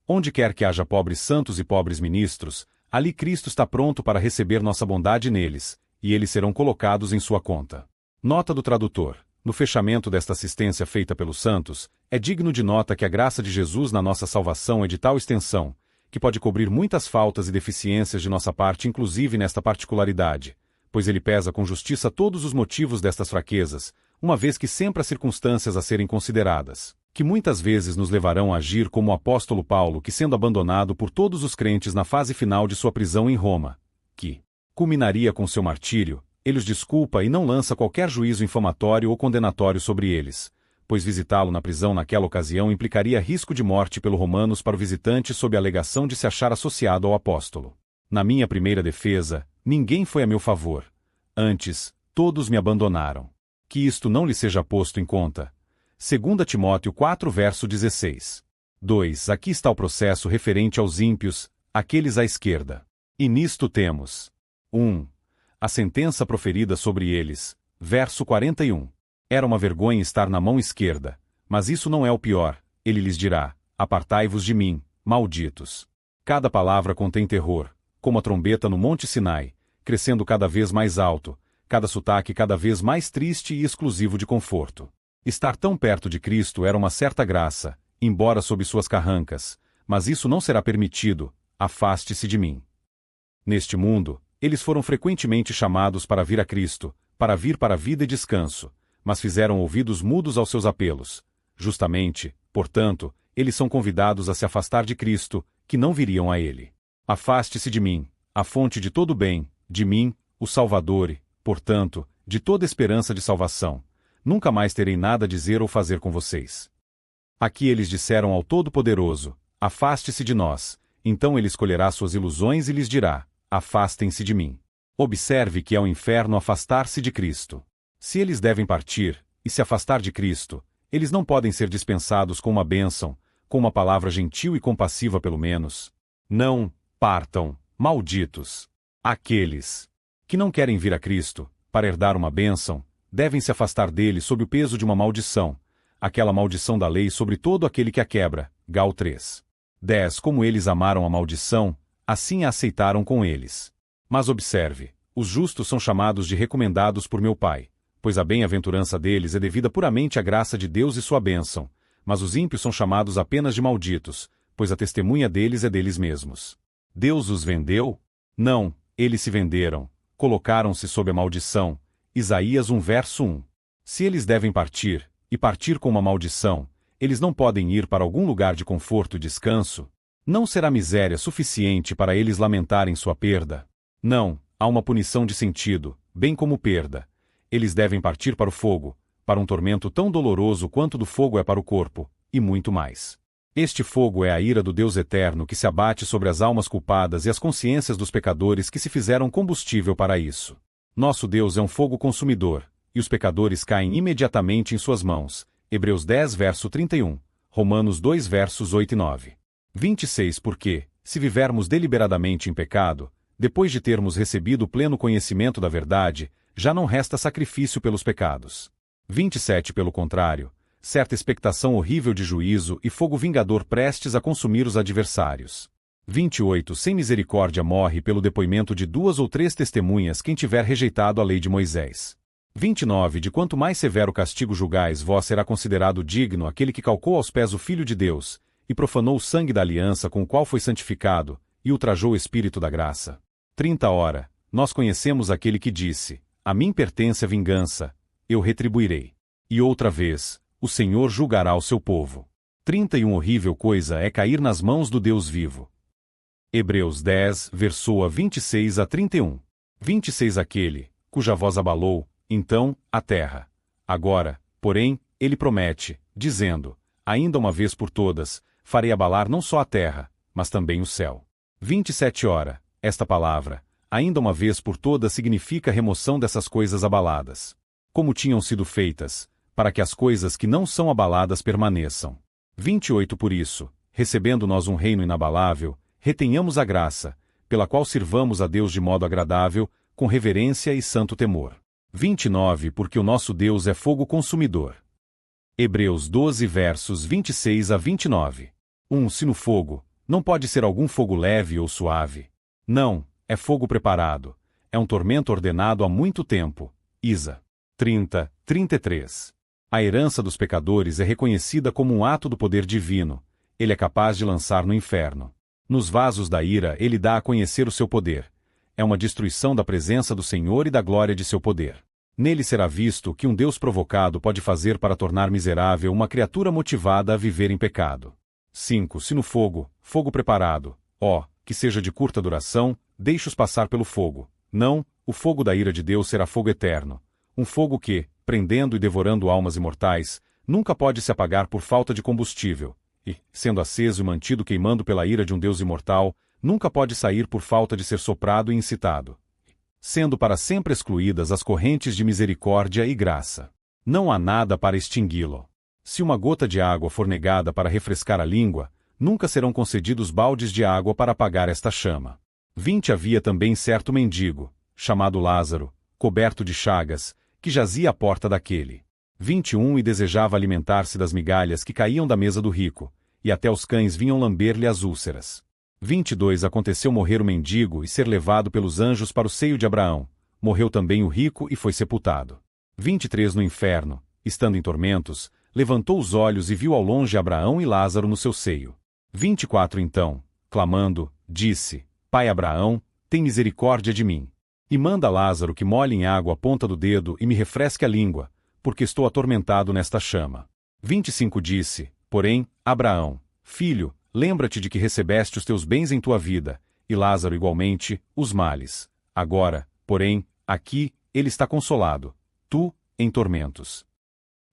[SPEAKER 1] Onde quer que haja pobres santos e pobres ministros, ali Cristo está pronto para receber nossa bondade neles, e eles serão colocados em sua conta. Nota do tradutor. No fechamento desta assistência feita pelos santos, é digno de nota que a graça de Jesus na nossa salvação é de tal extensão, que pode cobrir muitas faltas e deficiências de nossa parte, inclusive nesta particularidade, pois ele pesa com justiça todos os motivos destas fraquezas, uma vez que sempre há circunstâncias a serem consideradas, que muitas vezes nos levarão a agir como o apóstolo Paulo, que sendo abandonado por todos os crentes na fase final de sua prisão em Roma, que culminaria com seu martírio, ele os desculpa e não lança qualquer juízo infamatório ou condenatório sobre eles, pois visitá-lo na prisão naquela ocasião implicaria risco de morte pelo Romanos para o visitante sob a alegação de se achar associado ao apóstolo. Na minha primeira defesa, ninguém foi a meu favor. Antes, todos me abandonaram. Que isto não lhe seja posto em conta. 2 Timóteo 4 verso 16. 2. Aqui está o processo referente aos ímpios, aqueles à esquerda. E nisto temos 1. A sentença proferida sobre eles. Verso 41. Era uma vergonha estar na mão esquerda, mas isso não é o pior. Ele lhes dirá: apartai-vos de mim, malditos. Cada palavra contém terror, como a trombeta no Monte Sinai, crescendo cada vez mais alto, cada sotaque cada vez mais triste e exclusivo de conforto. Estar tão perto de Cristo era uma certa graça, embora sob suas carrancas, mas isso não será permitido, afaste-se de mim. Neste mundo, eles foram frequentemente chamados para vir a Cristo, para vir para a vida e descanso, mas fizeram ouvidos mudos aos seus apelos. Justamente, portanto, eles são convidados a se afastar de Cristo, que não viriam a ele. Afaste-se de mim, a fonte de todo bem, de mim, o Salvador e, portanto, de toda esperança de salvação. Nunca mais terei nada a dizer ou fazer com vocês. Aqui eles disseram ao Todo-Poderoso, afaste-se de nós, então ele escolherá suas ilusões e lhes dirá, afastem-se de mim. Observe que é o inferno afastar-se de Cristo. Se eles devem partir, e se afastar de Cristo, eles não podem ser dispensados com uma bênção, com uma palavra gentil e compassiva pelo menos. Não, partam, malditos. Aqueles que não querem vir a Cristo, para herdar uma bênção, devem se afastar dele sob o peso de uma maldição, aquela maldição da lei sobre todo aquele que a quebra. Gal 3:10. Como eles amaram a maldição, assim a aceitaram com eles. Mas observe, os justos são chamados de recomendados por meu Pai, pois a bem-aventurança deles é devida puramente à graça de Deus e sua bênção, mas os ímpios são chamados apenas de malditos, pois a testemunha deles é deles mesmos. Deus os vendeu? Não, eles se venderam, colocaram-se sob a maldição. Isaías 1 verso 1. Se eles devem partir, e partir com uma maldição, eles não podem ir para algum lugar de conforto e descanso? Não será miséria suficiente para eles lamentarem sua perda? Não, há uma punição de sentido, bem como perda. Eles devem partir para o fogo, para um tormento tão doloroso quanto do fogo é para o corpo, e muito mais. Este fogo é a ira do Deus eterno que se abate sobre as almas culpadas e as consciências dos pecadores que se fizeram combustível para isso. Nosso Deus é um fogo consumidor, e os pecadores caem imediatamente em suas mãos. Hebreus 10 verso 31, Romanos 2 versos 8 e 9. 26 Porque, se vivermos deliberadamente em pecado, depois de termos recebido o pleno conhecimento da verdade, já não resta sacrifício pelos pecados. 27 Pelo contrário, certa expectação horrível de juízo e fogo vingador prestes a consumir os adversários. 28 Sem misericórdia morre pelo depoimento de 2 ou 3 testemunhas quem tiver rejeitado a lei de Moisés. 29 De quanto mais severo castigo julgais vós, será considerado digno aquele que calcou aos pés o Filho de Deus, e profanou o sangue da aliança com o qual foi santificado, e ultrajou o Espírito da graça. 30 Ora, nós conhecemos aquele que disse, a mim pertence a vingança, eu retribuirei. E outra vez, o Senhor julgará o seu povo. 31 Horrível coisa é cair nas mãos do Deus vivo. Hebreus 10, versoa 26 a 31. 26 Aquele, cuja voz abalou, então, a terra. Agora, porém, ele promete, dizendo, ainda uma vez por todas, farei abalar não só a terra, mas também o céu. 27 Ora, esta palavra, ainda uma vez por todas, significa a remoção dessas coisas abaladas. Como tinham sido feitas, para que as coisas que não são abaladas permaneçam. 28 Por isso, recebendo nós um reino inabalável, retenhamos a graça, pela qual sirvamos a Deus de modo agradável, com reverência e santo temor. 29 Porque o nosso Deus é fogo consumidor. Hebreus 12 versos 26 a 29. Se no fogo, não pode ser algum fogo leve ou suave. Não, é fogo preparado. É um tormento ordenado há muito tempo. Isa 30, 33. A herança dos pecadores é reconhecida como um ato do poder divino. Ele é capaz de lançar no inferno. Nos vasos da ira ele dá a conhecer o seu poder. É uma destruição da presença do Senhor e da glória de seu poder. Nele será visto o que um Deus provocado pode fazer para tornar miserável uma criatura motivada a viver em pecado. 5 Se no fogo, fogo preparado, que seja de curta duração, deixe-os passar pelo fogo. Não, o fogo da ira de Deus será fogo eterno. Um fogo que, prendendo e devorando almas imortais, nunca pode se apagar por falta de combustível. E, sendo aceso e mantido queimando pela ira de um Deus imortal, nunca pode sair por falta de ser soprado e incitado. Sendo para sempre excluídas as correntes de misericórdia e graça. Não há nada para extingui-lo. Se uma gota de água for negada para refrescar a língua, nunca serão concedidos baldes de água para apagar esta chama. 20 Havia também certo mendigo, chamado Lázaro, coberto de chagas, que jazia à porta daquele. 21 E desejava alimentar-se das migalhas que caíam da mesa do rico, e até os cães vinham lamber-lhe as úlceras. 22 Aconteceu morrer o mendigo e ser levado pelos anjos para o seio de Abraão. Morreu também o rico e foi sepultado. 23 No inferno, estando em tormentos, levantou os olhos e viu ao longe Abraão e Lázaro no seu seio. 24 Então, clamando, disse: Pai Abraão, tem misericórdia de mim. E manda Lázaro que molhe em água a ponta do dedo e me refresque a língua, porque estou atormentado nesta chama. 25 Disse, porém, Abraão: Filho, lembra-te de que recebeste os teus bens em tua vida, e Lázaro igualmente, os males. Agora, porém, aqui, ele está consolado, tu, em tormentos.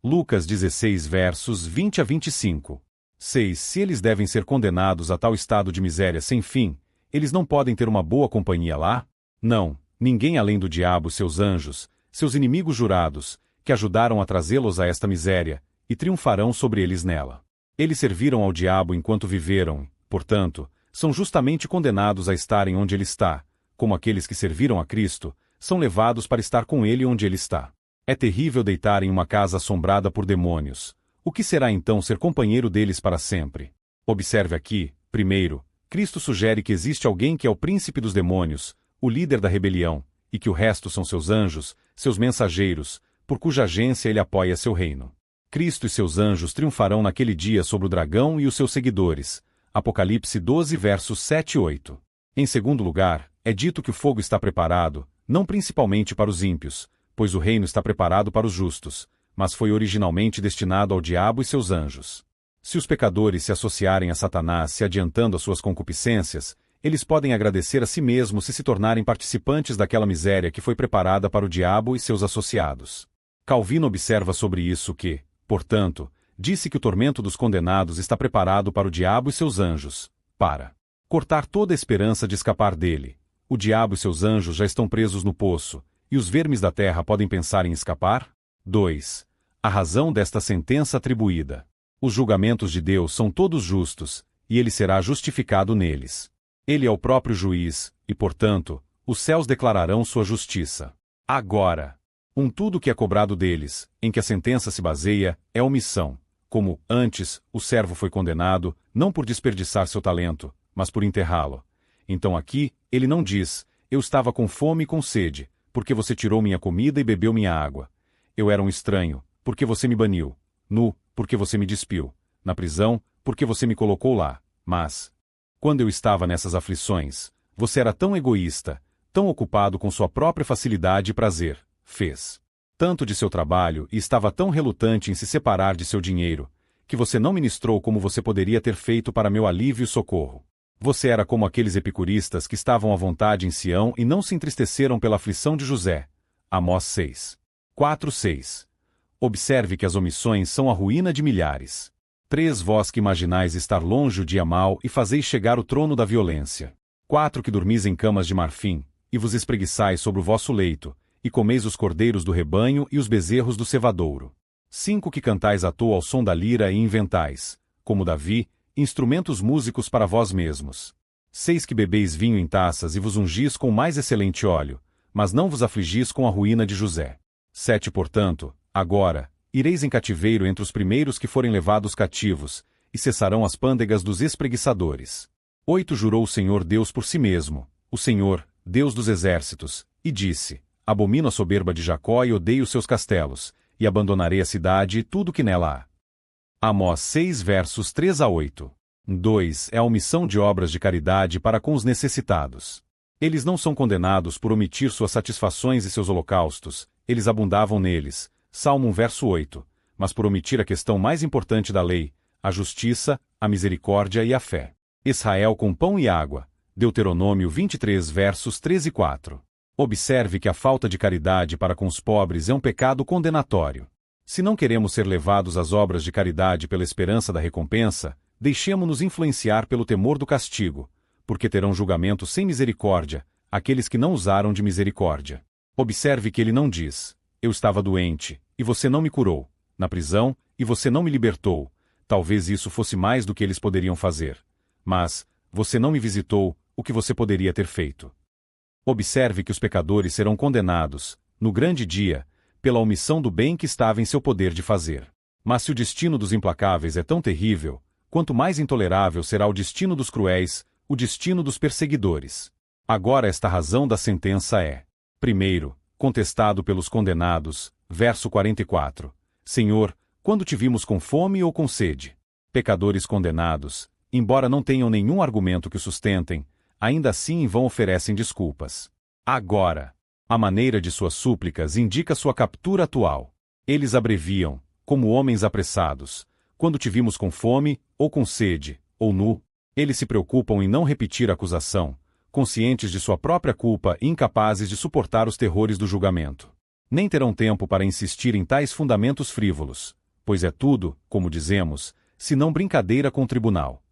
[SPEAKER 1] Lucas 16 versos 20 a 25. 6 Se eles devem ser condenados a tal estado de miséria sem fim, eles não podem ter uma boa companhia lá? Não, ninguém além do diabo e seus anjos, seus inimigos jurados, que ajudaram a trazê-los a esta miséria, e triunfarão sobre eles nela. Eles serviram ao diabo enquanto viveram, portanto, são justamente condenados a estarem onde ele está, como aqueles que serviram a Cristo, são levados para estar com ele onde ele está. É terrível deitar em uma casa assombrada por demônios. O que será então ser companheiro deles para sempre? Observe aqui, primeiro, Cristo sugere que existe alguém que é o príncipe dos demônios, o líder da rebelião, e que o resto são seus anjos, seus mensageiros, por cuja agência ele apoia seu reino. Cristo e seus anjos triunfarão naquele dia sobre o dragão e os seus seguidores. Apocalipse 12 versos 7 e 8. Em segundo lugar, é dito que o fogo está preparado, não principalmente para os ímpios, pois o reino está preparado para os justos, mas foi originalmente destinado ao diabo e seus anjos. Se os pecadores se associarem a Satanás se adiantando às suas concupiscências, eles podem agradecer a si mesmos se tornarem participantes daquela miséria que foi preparada para o diabo e seus associados. Calvino observa sobre isso que, portanto, disse que o tormento dos condenados está preparado para o diabo e seus anjos, para cortar toda a esperança de escapar dele. O diabo e seus anjos já estão presos no poço, e os vermes da terra podem pensar em escapar? 2. A razão desta sentença atribuída. Os julgamentos de Deus são todos justos, e ele será justificado neles. Ele é o próprio juiz, e, portanto, os céus declararão sua justiça. Agora, tudo que é cobrado deles, em que a sentença se baseia, é omissão. Como, antes, o servo foi condenado, não por desperdiçar seu talento, mas por enterrá-lo. Então aqui, ele não diz: eu estava com fome e com sede, porque você tirou minha comida e bebeu minha água. Eu era um estranho, porque você me baniu. Nu, porque você me despiu. Na prisão, porque você me colocou lá. Mas, quando eu estava nessas aflições, você era tão egoísta, tão ocupado com sua própria facilidade e prazer, fez tanto de seu trabalho e estava tão relutante em se separar de seu dinheiro, que você não ministrou como você poderia ter feito para meu alívio e socorro. Você era como aqueles epicuristas que estavam à vontade em Sião e não se entristeceram pela aflição de José. Amós 6. 4:6. Observe que as omissões são a ruína de milhares. 3 Vós que imaginais estar longe o dia mau e fazeis chegar o trono da violência. 4 Que dormis em camas de marfim, e vos espreguiçais sobre o vosso leito, e comeis os cordeiros do rebanho e os bezerros do cevadouro. 5 Que cantais à toa ao som da lira e inventais, como Davi, instrumentos músicos para vós mesmos. 6 Que bebeis vinho em taças e vos ungis com o mais excelente óleo, mas não vos afligis com a ruína de José. 7 Portanto, agora, ireis em cativeiro entre os primeiros que forem levados cativos, e cessarão as pândegas dos espreguiçadores. 8 Jurou o Senhor Deus por si mesmo, o Senhor, Deus dos exércitos, e disse: abomino a soberba de Jacó e odeio seus castelos, e abandonarei a cidade e tudo que nela há. Amós 6 versos 3 a 8. 2 É a omissão de obras de caridade para com os necessitados. Eles não são condenados por omitir suas satisfações e seus holocaustos, eles abundavam neles. Salmo 1 verso 8. Mas por omitir a questão mais importante da lei, a justiça, a misericórdia e a fé. Israel com pão e água. Deuteronômio 23 versos 3 e 4. Observe que a falta de caridade para com os pobres é um pecado condenatório. Se não queremos ser levados às obras de caridade pela esperança da recompensa, deixemo-nos influenciar pelo temor do castigo, porque terão julgamento sem misericórdia aqueles que não usaram de misericórdia. Observe que ele não diz: eu estava doente, e você não me curou, na prisão, e você não me libertou. Talvez isso fosse mais do que eles poderiam fazer. Mas, você não me visitou, o que você poderia ter feito. Observe que os pecadores serão condenados, no grande dia, pela omissão do bem que estava em seu poder de fazer. Mas se o destino dos implacáveis é tão terrível, quanto mais intolerável será o destino dos cruéis, o destino dos perseguidores. Agora esta razão da sentença é: primeiro, contestado pelos condenados, verso 44. Senhor, quando te vimos com fome ou com sede? Pecadores condenados, embora não tenham nenhum argumento que o sustentem, ainda assim em vão oferecem desculpas. Agora, a maneira de suas súplicas indica sua captura atual. Eles abreviam, como homens apressados, quando te vimos com fome, ou com sede, ou nu. Eles se preocupam em não repetir a acusação, conscientes de sua própria culpa e incapazes de suportar os terrores do julgamento. Nem terão tempo para insistir em tais fundamentos frívolos, pois é tudo, como dizemos, senão brincadeira com o tribunal.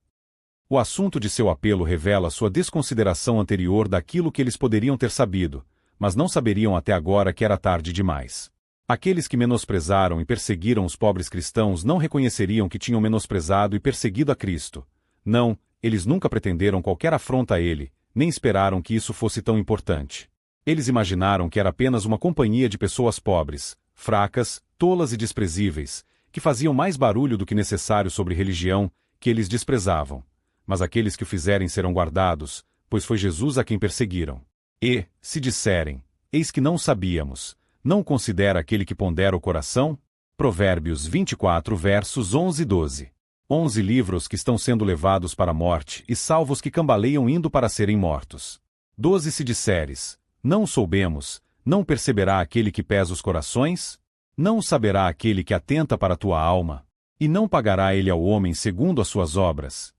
[SPEAKER 1] O assunto de seu apelo revela sua desconsideração anterior daquilo que eles poderiam ter sabido, mas não saberiam até agora que era tarde demais. Aqueles que menosprezaram e perseguiram os pobres cristãos não reconheceriam que tinham menosprezado e perseguido a Cristo. Não, eles nunca pretenderam qualquer afronta a ele, nem esperaram que isso fosse tão importante. Eles imaginaram que era apenas uma companhia de pessoas pobres, fracas, tolas e desprezíveis, que faziam mais barulho do que necessário sobre religião, que eles desprezavam. Mas aqueles que o fizerem serão guardados, pois foi Jesus a quem perseguiram. E, se disserem, eis que não sabíamos, não considera aquele que pondera o coração? Provérbios 24 versos 11 e 12. 11 livros que estão sendo levados para a morte e salvos que cambaleiam indo para serem mortos. 12 se disseres, não soubemos, não perceberá aquele que pesa os corações? Não saberá aquele que atenta para a tua alma? E não pagará ele ao homem segundo as suas obras?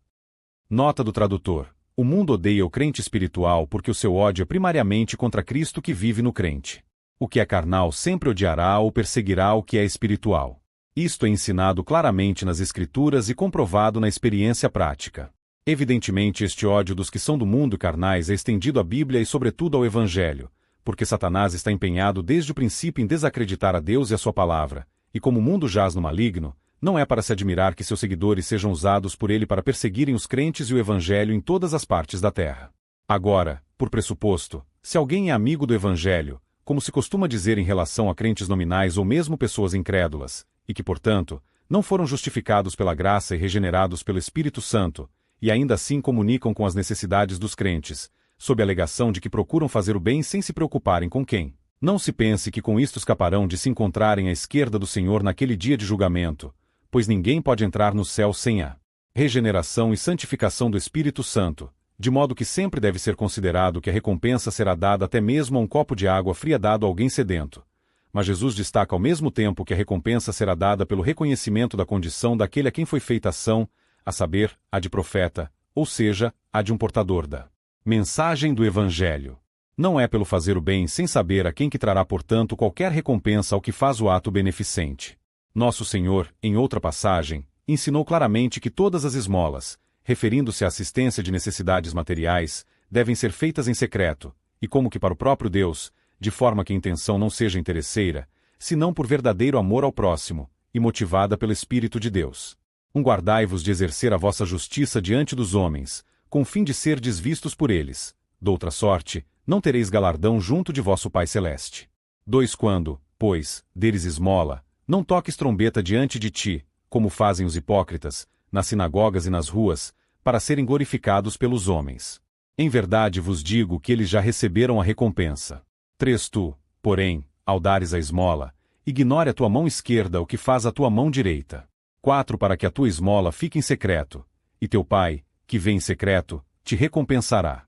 [SPEAKER 1] Nota do tradutor. O mundo odeia o crente espiritual porque o seu ódio é primariamente contra Cristo que vive no crente. O que é carnal sempre odiará ou perseguirá o que é espiritual. Isto é ensinado claramente nas Escrituras e comprovado na experiência prática. Evidentemente, este ódio dos que são do mundo carnais é estendido à Bíblia e sobretudo ao Evangelho, porque Satanás está empenhado desde o princípio em desacreditar a Deus e a sua palavra, e como o mundo jaz no maligno, não é para se admirar que seus seguidores sejam usados por ele para perseguirem os crentes e o Evangelho em todas as partes da terra. Agora, por pressuposto, se alguém é amigo do Evangelho, como se costuma dizer em relação a crentes nominais ou mesmo pessoas incrédulas, e que, portanto, não foram justificados pela graça e regenerados pelo Espírito Santo, e ainda assim comunicam com as necessidades dos crentes, sob a alegação de que procuram fazer o bem sem se preocuparem com quem. Não se pense que com isto escaparão de se encontrarem à esquerda do Senhor naquele dia de julgamento, pois ninguém pode entrar no céu sem a regeneração e santificação do Espírito Santo, de modo que sempre deve ser considerado que a recompensa será dada até mesmo a um copo de água fria dado a alguém sedento. Mas Jesus destaca ao mesmo tempo que a recompensa será dada pelo reconhecimento da condição daquele a quem foi feita a ação, a saber, a de profeta, ou seja, a de um portador da mensagem do Evangelho. Não é pelo fazer o bem sem saber a quem que trará, portanto, qualquer recompensa ao que faz o ato beneficente. Nosso Senhor, em outra passagem, ensinou claramente que todas as esmolas, referindo-se à assistência de necessidades materiais, devem ser feitas em secreto, e como que para o próprio Deus, de forma que a intenção não seja interesseira, senão por verdadeiro amor ao próximo, e motivada pelo Espírito de Deus. Guardai-vos de exercer a vossa justiça diante dos homens, com o fim de ser desvistos por eles. Doutra sorte, não tereis galardão junto de vosso Pai Celeste. 2 Quando, pois, deres esmola, não toques trombeta diante de ti, como fazem os hipócritas, nas sinagogas e nas ruas, para serem glorificados pelos homens. Em verdade vos digo que eles já receberam a recompensa. 3 Tu, porém, ao dares a esmola, ignore a tua mão esquerda o que faz a tua mão direita. 4 Para que a tua esmola fique em secreto, e teu Pai, que vê em secreto, te recompensará.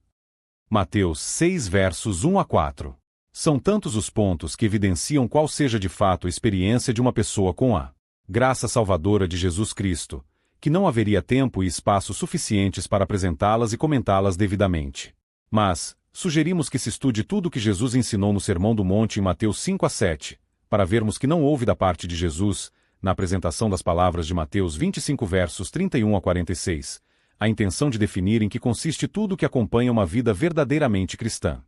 [SPEAKER 1] Mateus 6 versos 1 a 4. São tantos os pontos que evidenciam qual seja de fato a experiência de uma pessoa com a graça salvadora de Jesus Cristo, que não haveria tempo e espaço suficientes para apresentá-las e comentá-las devidamente. Mas, sugerimos que se estude tudo o que Jesus ensinou no Sermão do Monte em Mateus 5 a 7, para vermos que não houve da parte de Jesus, na apresentação das palavras de Mateus 25 versos 31 a 46, a intenção de definir em que consiste tudo o que acompanha uma vida verdadeiramente cristã.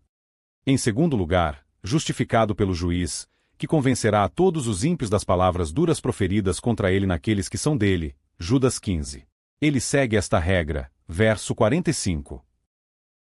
[SPEAKER 1] Em segundo lugar, justificado pelo juiz, que convencerá a todos os ímpios das palavras duras proferidas contra ele naqueles que são dele, Judas 15. Ele segue esta regra, verso 45.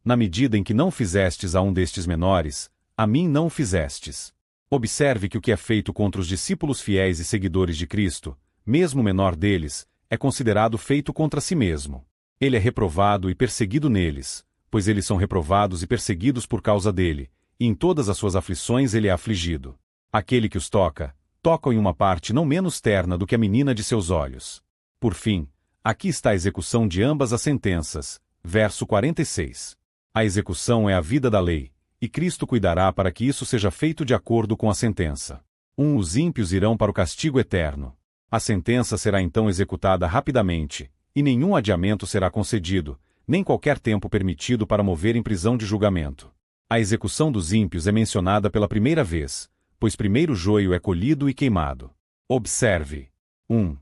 [SPEAKER 1] Na medida em que não fizestes a um destes menores, a mim não o fizestes. Observe que o que é feito contra os discípulos fiéis e seguidores de Cristo, mesmo o menor deles, é considerado feito contra si mesmo. Ele é reprovado e perseguido neles, pois eles são reprovados e perseguidos por causa dele, e em todas as suas aflições ele é afligido. Aquele que os toca, toca-o em uma parte não menos terna do que a menina de seus olhos. Por fim, aqui está a execução de ambas as sentenças. Verso 46. A execução é a vida da lei, e Cristo cuidará para que isso seja feito de acordo com a sentença. Os ímpios irão para o castigo eterno. A sentença será então executada rapidamente, e nenhum adiamento será concedido, nem qualquer tempo permitido para mover em prisão de julgamento. A execução dos ímpios é mencionada pela primeira vez, pois primeiro o joio é colhido e queimado. Observe. 1.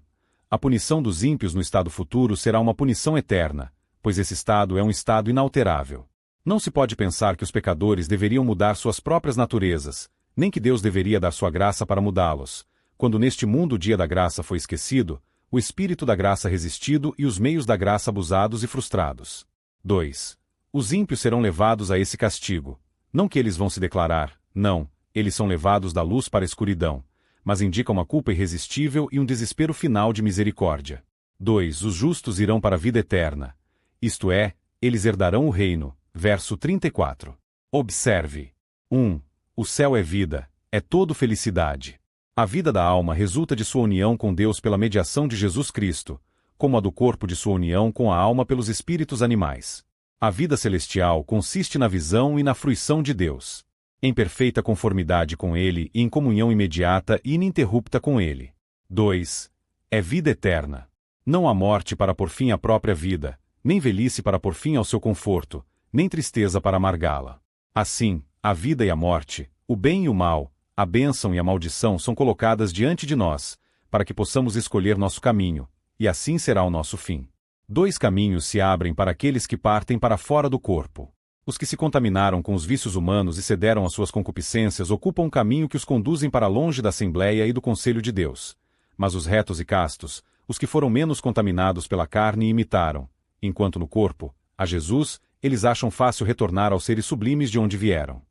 [SPEAKER 1] A punição dos ímpios no estado futuro será uma punição eterna, pois esse estado é um estado inalterável. Não se pode pensar que os pecadores deveriam mudar suas próprias naturezas, nem que Deus deveria dar sua graça para mudá-los, quando neste mundo o dia da graça foi esquecido, o espírito da graça resistido e os meios da graça abusados e frustrados. 2. Os ímpios serão levados a esse castigo. Não que eles vão se declarar, não, eles são levados da luz para a escuridão, mas indica uma culpa irresistível e um desespero final de misericórdia. 2. Os justos irão para a vida eterna. Isto é, eles herdarão o reino. Verso 34. Observe. 1. O céu é vida, é todo felicidade. A vida da alma resulta de sua união com Deus pela mediação de Jesus Cristo, como a do corpo de sua união com a alma pelos espíritos animais. A vida celestial consiste na visão e na fruição de Deus, em perfeita conformidade com Ele e em comunhão imediata e ininterrupta com Ele. 2. É vida eterna. Não há morte para pôr fim à própria vida, nem velhice para pôr fim ao seu conforto, nem tristeza para amargá-la. Assim, a vida e a morte, o bem e o mal, a bênção e a maldição são colocadas diante de nós, para que possamos escolher nosso caminho, e assim será o nosso fim. 2 caminhos se abrem para aqueles que partem para fora do corpo. Os que se contaminaram com os vícios humanos e cederam às suas concupiscências ocupam um caminho que os conduzem para longe da Assembleia e do Conselho de Deus. Mas os retos e castos, os que foram menos contaminados pela carne imitaram, enquanto no corpo, a Jesus, eles acham fácil retornar aos seres sublimes de onde vieram.